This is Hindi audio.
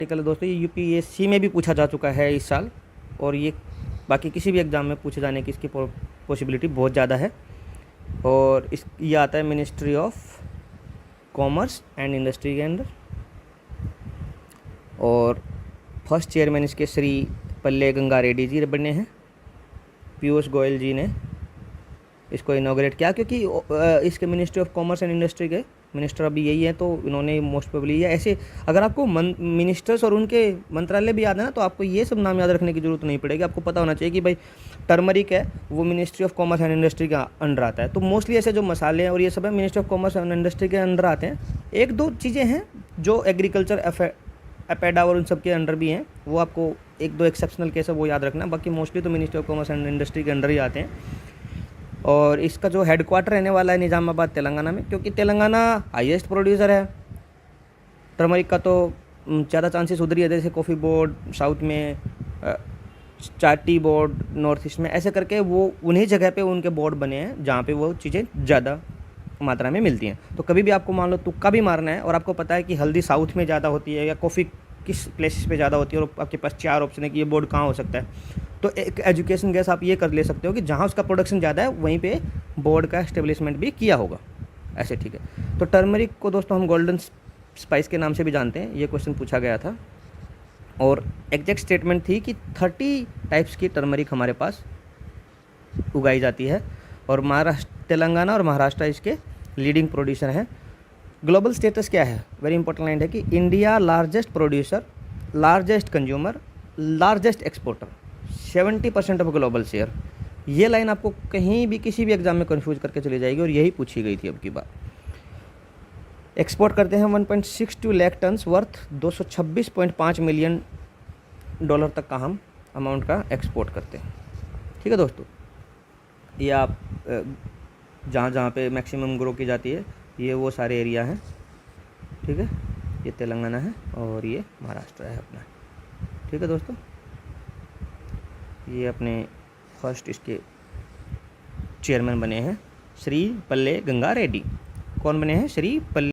आर्टिकल दोस्तों ये यूपीएससी में भी पूछा जा चुका है इस साल, और ये बाकी किसी भी एग्ज़ाम में पूछे जाने की इसकी पॉसिबिलिटी बहुत ज़्यादा है। और ये आता है ministry of commerce and industry के अंदर, और फर्स्ट चेयरमैन इसके श्री पल्ले गंगा रेड्डी जी बने हैं। पीयूष गोयल जी ने इसको इनॉग्रेट किया, क्योंकि इसके ministry of commerce and industry के मिनिस्टर अभी यही है, तो इन्होंने मोस्ट प्रोबेबली ये ऐसे, अगर आपको मिनिस्टर्स और उनके मंत्रालय भी याद है ना, तो आपको ये सब नाम याद रखने की जरूरत नहीं पड़ेगी। आपको पता होना चाहिए कि भाई टर्मरिक है वो ministry of commerce and industry के अंडर आता है। तो मोस्टली ऐसे जो मसाले हैं और ये सब है ministry of commerce and industry के अंडर आते हैं। एक दो चीज़ें हैं जो एग्रीकल्चर एपेडा और उन सब के अंडर भी हैं, वो आपको एक दो एक्सेप्शनल केस है वो याद रखना, बाकी मोस्टली तो ministry of commerce and industry के अंडर ही आते हैं। और इसका जो हेडक्वार्टर रहने वाला है निज़ामाबाद तेलंगाना में, क्योंकि तेलंगाना हाईएस्ट प्रोड्यूसर है टर्मरिक का, तो ज़्यादा चांसेस उधर ही है। जैसे कॉफ़ी बोर्ड साउथ में, चाय टी बोर्ड नॉर्थ ईस्ट में, ऐसे करके वो उन्हीं जगह पे उनके बोर्ड बने हैं जहाँ पे वो चीज़ें ज़्यादा मात्रा में मिलती हैं। तो कभी भी आपको मान लो तुक्का भी मारना है और आपको पता है कि हल्दी साउथ में ज़्यादा होती है या कॉफ़ी किस प्लेसेस पे ज़्यादा होती है, और आपके पास 4 ऑप्शन है कि ये बोर्ड कहाँ हो सकता है, तो एक एजुकेशन गैस आप ये कर ले सकते हो कि जहाँ उसका प्रोडक्शन ज़्यादा है वहीं पे बोर्ड का एस्टेब्लिशमेंट भी किया होगा ऐसे, ठीक है। तो टर्मरिक को दोस्तों हम गोल्डन स्पाइस के नाम से भी जानते हैं, ये क्वेश्चन पूछा गया था। और एग्जैक्ट स्टेटमेंट थी कि 30 टाइप्स की टर्मरिक हमारे पास उगाई जाती है, और महाराष्ट्र, तेलंगाना और महाराष्ट्र इसके लीडिंग प्रोड्यूसर हैं। ग्लोबल स्टेटस क्या है, वेरी इंपॉर्टेंट लाइन है कि India largest producer, largest consumer, largest exporter, 70% of global share. ये लाइन आपको कहीं भी किसी भी एग्जाम में कंफ्यूज करके चली जाएगी, और यही पूछी गई थी अब की बार। एक्सपोर्ट करते हैं 1.62 लाख टन्स वर्थ $226.5 मिलियन तक का हम अमाउंट का एक्सपोर्ट करते हैं, ठीक है दोस्तों। ये आप जहाँ जहाँ पे मैक्सिमम ग्रो की जाती है ये वो सारे एरिया हैं, ठीक है। ये तेलंगाना है और ये महाराष्ट्र है अपना, ठीक है दोस्तों। ये अपने फर्स्ट इसके चेयरमैन बने हैं श्री पल्ले गंगा रेड्डी। कौन बने हैं? श्री पल्ले